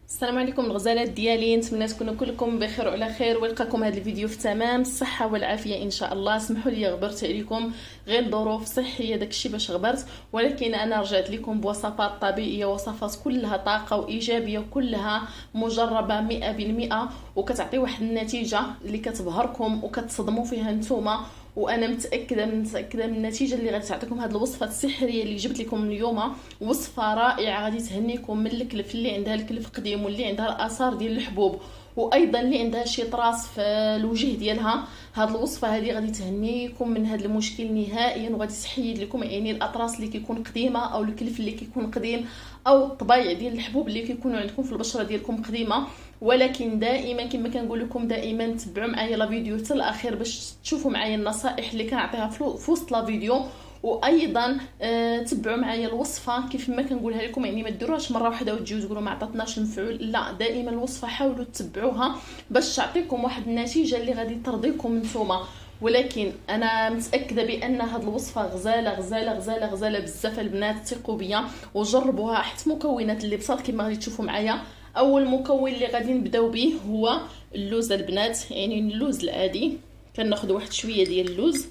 السلام عليكم الغزالات ديالي، نتمنى تكونوا كلكم بخير وعلى خير ويلقاكم هذا الفيديو في تمام الصحه والعافيه ان شاء الله. اسمحوا لي غبرت عليكم، غير ظروف صحيه داكشي باش غبرت، ولكن انا رجعت لكم بوصفات طبيعيه، وصفات كلها طاقه وايجابيه وكلها مجربه 100%، وكتعطي واحد النتيجه اللي كتبهركم وكتصدموا فيها نتوما. وانا متاكده من النتيجه اللي غادي تعطيكم هذه الوصفه السحريه اللي جبت لكم اليوم. وصفه رائعه غادي تهنيكم من الكلف اللي عندها الكلف قديم، واللي عندها الاثار ديال الحبوب، وايضا اللي عندها شي طراس في الوجه ديالها. هذه الوصفه هذه غادي تهنيكم من هذا المشكل نهائيا، وغادي تحيد لكم يعني الاطراس اللي كيكون قديمه، او الكلف اللي كيكون قديم، او الطبيعه ديال الحبوب اللي كيكونوا عندكم في البشره ديالكم قديمه. ولكن دائما كما كنقول لكم، دائما تبعوا معايا لا فيديو حتى الاخير باش تشوفوا معايا النصائح اللي كنعطيها في وسط لا فيديو. وايضا تبعوا معايا الوصفه كيف ما كنقولها لكم، يعني ما ديروهاش مره واحده وتجيو تقولوا ما عطاتناش المفعول، لا، دائما الوصفه حاولوا تتبعوها باش تعطيكم واحد النتيجه اللي غادي ترضيكم نتوما. ولكن انا متاكده بان هذه الوصفه غزاله غزاله غزاله غزاله بزاف البنات، ثقوا بيا وجربوها. حتى مكونات اللي بساط كما غادي تشوفوا معايا. اول مكون اللي غادي نبداو به هو اللوز البنات، يعني اللوز العادي. كناخذ واحد شويه ديال اللوز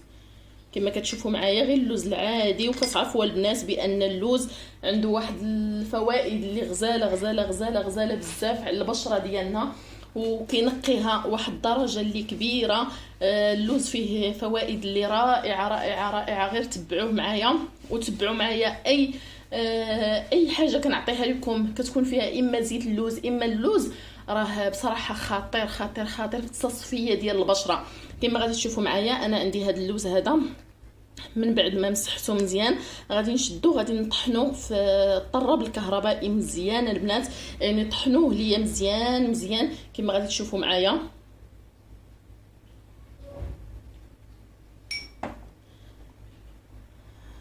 كما كتشوفوا معايا، غير اللوز العادي. وكتعرفوا البنات بان اللوز عنده واحد الفوائد اللي غزاله غزاله غزاله غزاله بزاف على البشره ديالنا، وكينقيها واحد الدرجه اللي كبيره. اللوز فيه فوائد اللي رائعه رائعه رائعه، غير تبعوه معايا وتبعوا معايا اي حاجه كنعطيها لكم كتكون فيها اما زيت اللوز اما اللوز، راه بصراحه خطير خطير خطير في التصفيه ديال البشره. كما غادي تشوفوا معايا، انا عندي هذا اللوز هذا، من بعد ما مسحته مزيان غادي نشدو، غادي نطحنو في الطراب الكهربائي مزيان البنات، يعني طحنوه ليا مزيان مزيان كما غادي تشوفوا معايا.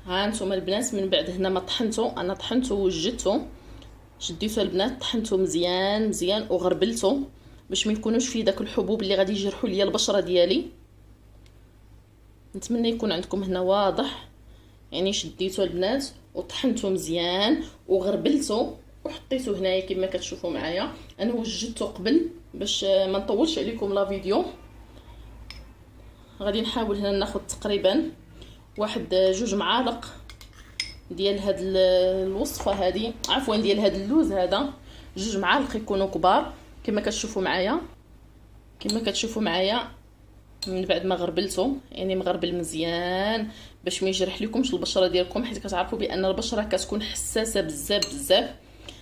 ها انتم البنات، من بعد هنا ما طحنتو، انا طحنتو وجدتو، شديتو البنات، طحنتو مزيان مزيان وغربلتو باش ما يكونوش فيه داك الحبوب اللي غادي يجرحوا ليا البشره ديالي. نتمنى يكون عندكم هنا واضح، يعني شديتو البنات وطحنتو مزيان وغربلتو وحطيتو هنايا كما كتشوفوا معايا. انا وجدته قبل باش ما نطولش عليكم لا فيديو. غادي نحاول هنا ناخذ تقريبا واحد 2 معالق ديال هاد الوصفه هذه، عفوا ديال هاد اللوز هذا، 2 معالق يكونوا كبار كما كتشوفوا معايا. كما كتشوفوا معايا من بعد ما غربلته، يعني مغربل مزيان باش ما يجرح لكمش البشره ديالكم، حيت كتعرفوا بان البشره كتكون حساسه بزاف بزاف.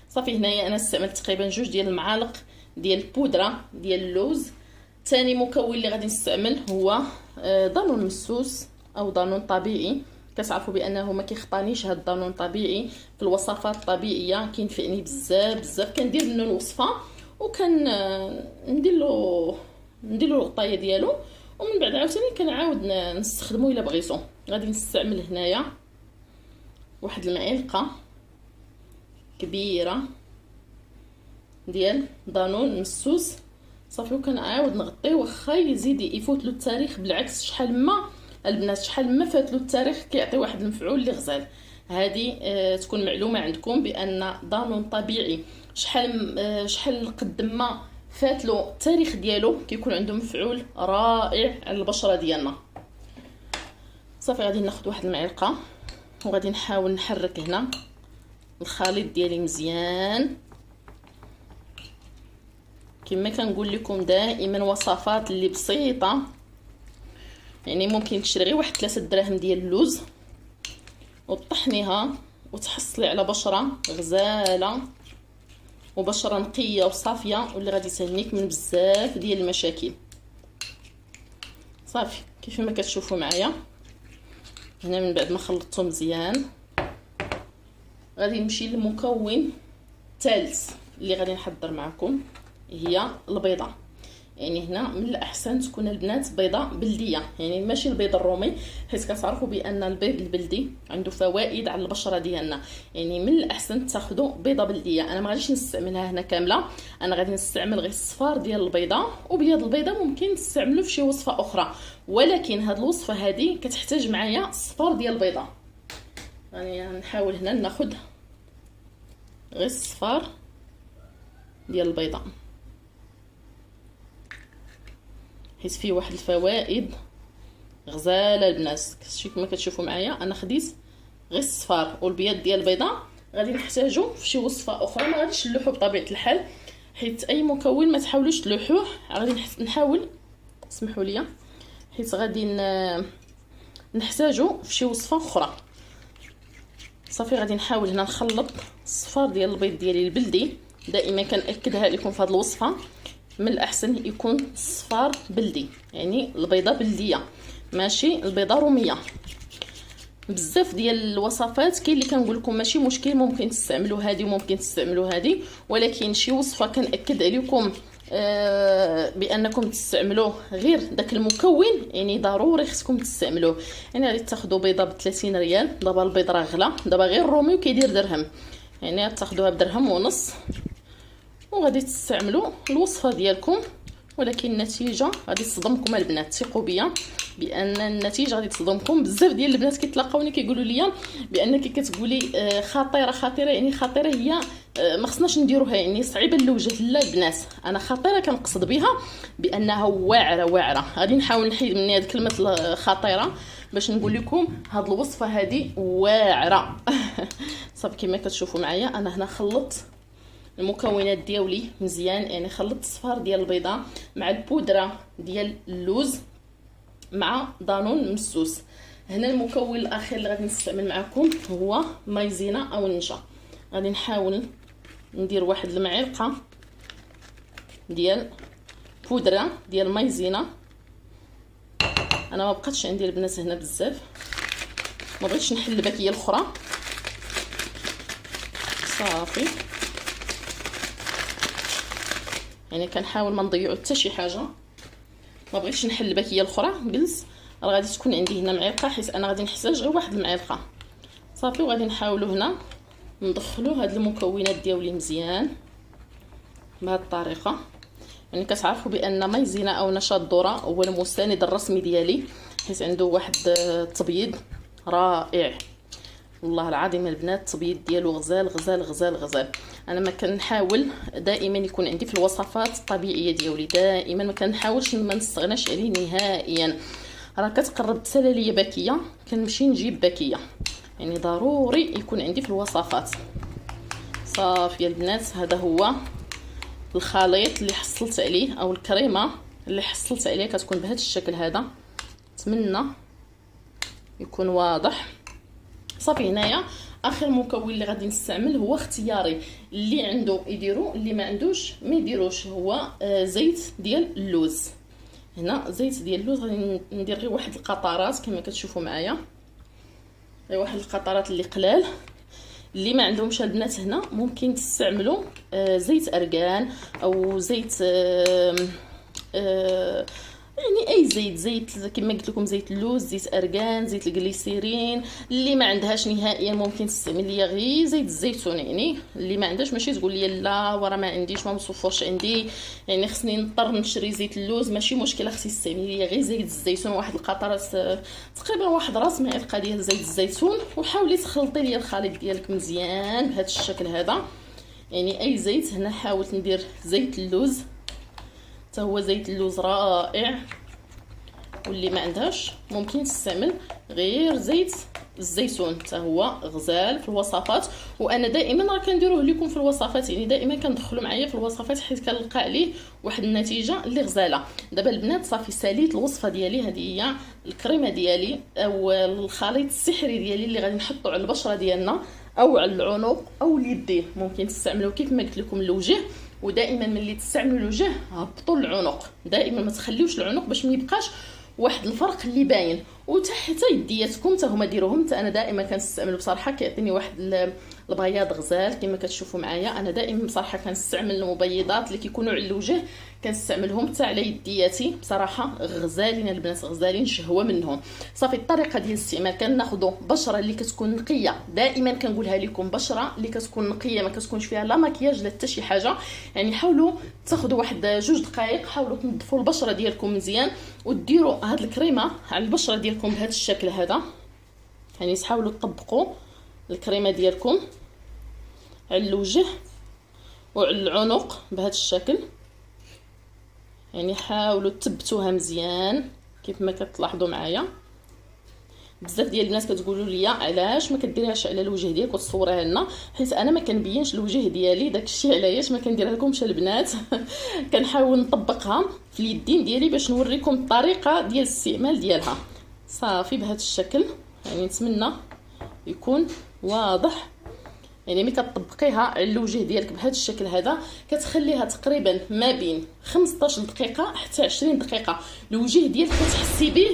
صافي هنايا انا استعملت تقريبا 2 ديال المعالق ديال البودره ديال اللوز. ثاني مكون اللي غادي نستعمل هو ضانون مسوس او ضانون طبيعي. كتعرفوا بانه ما كيخطانيش هاد الضانون طبيعي في الوصفات الطبيعيه، كينفعني بزاف بزاف. كندير منه الوصفه وكان ندير له الغطايه ديالو، ومن بعد عاوتاني كنعاود نستخدمو الا بغيتو. غادي نستعمل هنايا واحد المعلقه كبيره ديال ضانون مسوس. صافي وكنعاود نغطيه، واخا يزيد يفوت له التاريخ، بالعكس شحال ما البنات شحال ما فات له التاريخ كيعطي واحد المفعول اللي غزال. هذه تكون معلومه عندكم بان ضانون طبيعي شحال قد ما فات له التاريخ ديالو كيكون عنده مفعول رائع على البشره ديالنا. صافي غادي ناخذ واحد المعلقه وغادي نحاول نحرك هنا الخليط ديالي مزيان. كما كنقول لكم دائما وصفات اللي بسيطه، يعني ممكن تشري غير واحد 3 دراهم ديال اللوز وطحنيها وتحصلي على بشره غزاله وبشره نقيه وصافيه، واللي غادي تهنيك من بزاف ديال المشاكل. صافي كيف ما كتشوفوا معايا هنا، من بعد ما خلطته مزيان غادي نمشي للمكون الثالث اللي غادي نحضر معكم، هي البيضه. يعني هنا من الاحسن تكون البنات بيضه بلديه، يعني ماشي البيض الرومي، حيت كتعرفوا بان البيض البلدي عنده فوائد على البشره ديالنا. يعني من الاحسن تاخذوا بيضه بلديه. انا ما غاديش نستعملها هنا كامله، انا غادي نستعمل غير الصفار ديال البيضه، وبيض البيضه ممكن تستعملوا في شي وصفه اخرى، ولكن هاد الوصفه هذه كتحتاج معايا الصفار ديال البيضه. يعني نحاول هنا ناخذ غير الصفار ديال البيضه، حيت فيه واحد الفوائد غزاله البنات. شتي كما كتشوفوا معايا انا خديت غير الصفار والبياض ديال البيضه. غادي نحتاجو في شي وصفه اخرى، ما غاديش نلوحو بطبيعه الحال، حيت اي مكون ما تحاولوش تلوحوه. غادي نحاول، سمحوا لي، حيت غادي نحتاجو في شي وصفه اخرى. صافي غادي نحاول هنا نخلط الصفار ديال البيض ديالي البلدي. دائما كنأكدها لكم في هذه الوصفه، من الاحسن يكون الصفار بلدي، يعني البيضه بلديه ماشي البيضه روميه. بزاف ديال الوصفات كاين اللي كنقول لكم ماشي مشكل، ممكن تستعملوا هذه وممكن تستعملوا هذه، ولكن شي وصفه كنأكد عليكم بانكم تستعملوه غير داك المكون، يعني ضروري خصكم تستعملوه. يعني غادي تاخذوا بيضه ب 30 ريال، دابا البيض راه غلا، دابا غير الرومي وكيدير درهم، يعني تاخذوها بدرهم ونص وغادي تستعملوا الوصفه ديالكم. ولكن النتيجه غادي تصدمكم البنات، ثقوا بيا بان النتيجه غادي تصدمكم. بزاف ديال البنات كيتلاقاوني كيقولوا لي بانك كتقولي خطيره، يعني خطيره هي ما خصناش نديروها، يعني صعيبه للوجه. لا البنات، انا خطيره كنقصد بها بانها واعره. غادي نحاول نحيد مني هذه كلمه خطيره باش نقول لكم هاد الوصفه هذه واعره. صافي كما كتشوفوا معايا انا هنا خلطت المكونات ديالي مزيان، يعني خلطت الصفار ديال البيضه مع البودره ديال اللوز مع دانون مسوس. هنا المكون الاخير اللي غادي نستعمل معكم هو مايزينا او النشا. غادي نحاول ندير واحد المعلقه ديال بودره ديال مايزينا. انا ما بقاتش عندي البنات هنا بزاف، ما بغيتش نحل الباكيه الاخرى. صافي يعني كنحاول ما نضيعوا حتى شي حاجه، ما بغيتش نحل الباكيه الاخرى. قلت راه غادي تكون عندي هنا معلقه، حيت انا غادي نحتاج غير واحد المعلقه. صافي وغادي نحاولوا هنا ندخلوا هاد المكونات ديالي مزيان بهذه الطريقه. يعني كتعرفوا بان مايزينا او نشا الذره هو المستند الرسمي ديالي، حيت عنده واحد التبييض رائع والله العظيم البنات. التبييض ديالو غزال. انا ما كنحاول دائما يكون عندي في الوصفات الطبيعيه ديالي، دائما ما كنحاولش ما نستغناش عليه نهائيا. راه كتقرب تسالى ليا باكيه كنمشي نجيب باكيه، يعني ضروري يكون عندي في الوصفات. صافي البنات، هذا هو الخليط اللي حصلت عليه او الكريمه اللي حصلت عليه، كتكون بهذا الشكل هذا. نتمنى يكون واضح. صافي هنايا اخر مكون اللي غادي نستعمل هو اختياري، اللي عنده يديرو، اللي ما عندوش ما يديروش، هو زيت ديال اللوز. هنا زيت ديال اللوز غادي ندير غير واحد القطرات كما كتشوفوا معايا، غير واحد القطرات اللي قلال. اللي ما عندهمش البنات هنا ممكن تستعملوا زيت ارغان او زيت يعني اي زيت كما قلت لكم، زيت اللوز، زيت ارغان، زيت الجليسيرين. اللي ما عندهاش نهائيا ممكن تستعمل ليا غير زيت الزيتون. يعني اللي ما عندهاش ماشي تقول لي لا ورا ما عنديش ما مصفرش عندي، يعني خصني نضطر نشري زيت اللوز، ماشي مشكله، خصني تستعملي ليا غير زيت الزيتون. واحد القطرات تقريبا واحد راس معلقه ديال زيت الزيتون، وحاولي تخلطي ليا الخليط ديالك مزيان بهذا الشكل هذا. يعني اي زيت، هنا حاولت ندير زيت اللوز، حتى هو زيت اللوز رائع. واللي ما عندهاش ممكن تستعمل غير زيت الزيتون، حتى هو غزال في الوصفات. وانا دائما راه كنديروه لكم في الوصفات، يعني دائما كندخلوا معايا في الوصفات حيت كنلقى عليه واحد النتيجه اللي غزاله. دابا البنات صافي ساليت الوصفه ديالي، هذه هي الكريمه ديالي او الخليط السحري ديالي اللي غادي نحطو على البشره ديالنا او على العنق او اليدين. ممكن تستعملوا كيف ما قلت لكم الوجه، ودائما ملي تستعملوا الوجه هبطوا العنق، دائما ما تخليوش العنق باش ما يبقاش واحد الفرق اللي باين. وتحت يدياتكم حتى هما ديروهم، حتى انا دائما كنستعمل بصراحه كيعطيني واحد البياض غزال كما كتشوفوا معايا. انا دائما بصراحه كنستعمل المبيضات اللي كيكونوا على الوجه، كنستعملهم حتى على يدياتي، بصراحه غزالين البنات، غزالين شهوه منهم. صافي الطريقه ديال الاستعمال، كناخذوا بشره اللي كتكون نقيه، دائما كنقولها لكم بشره اللي كتكون نقيه ما كتكونش فيها لا مكياج لا حتى شي حاجه. يعني حاولوا تاخذوا واحد 2 دقائق، حاولوا تنظفوا البشره ديالكم مزيان وديروا هاد الكريمه على البشره ديالكم بهذا الشكل هذا. يعني تحاولوا تطبقوا الكريمه ديالكم على الوجه وعلى العنق بهذا الشكل. يعني حاولوا تثبتوها مزيان كيف ما كتلاحظوا معايا. بزاف ديال الناس كتقولوا لي علاش ما كديريهاش على الوجه ديالك وتصوريها لنا، حيت انا ما كنبينش الوجه ديالي، داكشي علاش ما كنديرها لكمش البنات. كنحاول نطبقها في اليدين ديالي باش نوريكم الطريقه ديال الاستعمال ديالها. صافي بهذا الشكل. يعني نتمنى يكون واضح. يعني ملي كتطبقيها على الوجه ديالك بهذا الشكل هذا كتخليها تقريبا ما بين 15 دقيقه حتى 20 دقيقه. الوجه ديالك كتحسي به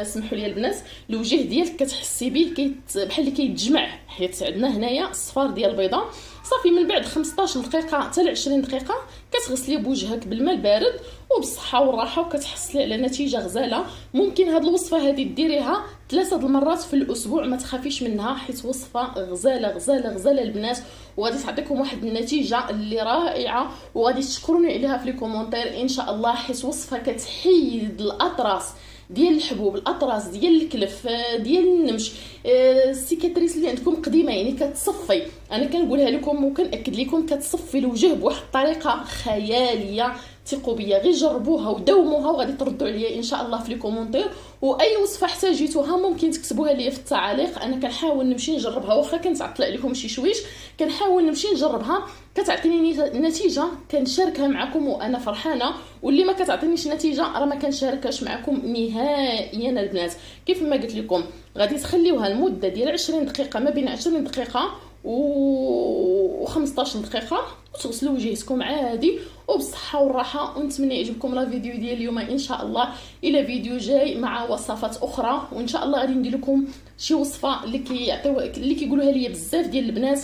سمحوا لي البنات، الوجه ديالك كتحسي به بحال اللي كيتجمع، حيت عندنا هنايا الصفار ديال البيضه. صافي من بعد 15 دقيقه حتى ل 20 دقيقه كتغسلي بوجهك بالماء البارد وبالصحه والراحه، وكتحصلي على نتيجه غزاله. ممكن هاد الوصفه هذه ديريها 3 المرات في الاسبوع، ما تخافيش منها، حيت وصفه غزاله غزاله غزاله البنات، وغادي تعطيكم واحد النتيجه اللي رائعه، وغادي تشكروني عليها في لي كومونتير ان شاء الله. حيت وصفه كتحيد الاطراس ديال الحبوب، الاطراس ديال الكلف، ديال النمش، السيكاتريس اللي عندكم قديمه، يعني كتصفي. انا كنقولها لكم وكنأكد لكم كتصفي الوجه بواحد الطريقه خياليه. ثقوا بيا، غير جربوها وداوموها وغادي تردوا عليا ان شاء الله في لي كومونتير. واي وصفه احتاجيتوها ممكن تكتبوها لي في التعاليق، انا كنحاول نمشي نجربها، واخا كنتعطل عليكم شي شويش كنحاول نمشي نجربها، كتعطيني نتيجه كنشاركها معكم وانا فرحانه. واللي ما كتعطينيش نتيجه راه ما كنشاركهاش معكم نهائيا البنات. كيف ما قلت لكم غادي تخليوها المده ديال 20 دقيقه، ما بين 20 دقيقه و 15 دقيقه، وتغسلوا وجهكم عادي وبالصحه والراحه. ونتمنى يعجبكم لا فيديو ديال اليوم ان شاء الله. الى فيديو جاي مع وصفات اخرى، وان شاء الله غادي ندير لكم شي وصفه اللي كيقولوها لي بزاف ديال البنات،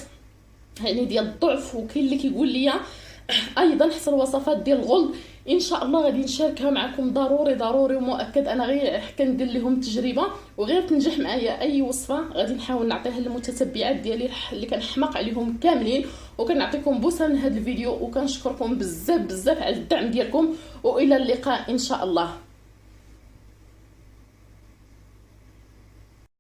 يعني ديال الضعف، وكاين اللي كيقول لي ايضا حتى الوصفات ديال الغلظ. ان شاء الله غادي نشاركها معكم ضروري ضروري ومؤكد. انا غير كندير لهم التجربه، وغير تنجح معايا اي وصفه غادي نحاول نعطيها للمتتبعات ديالي اللي كنحماق عليهم كاملين. وكنعطيكم بوسه من هذا الفيديو، وكنشكركم بزاف بزاف على الدعم ديالكم، والى اللقاء ان شاء الله.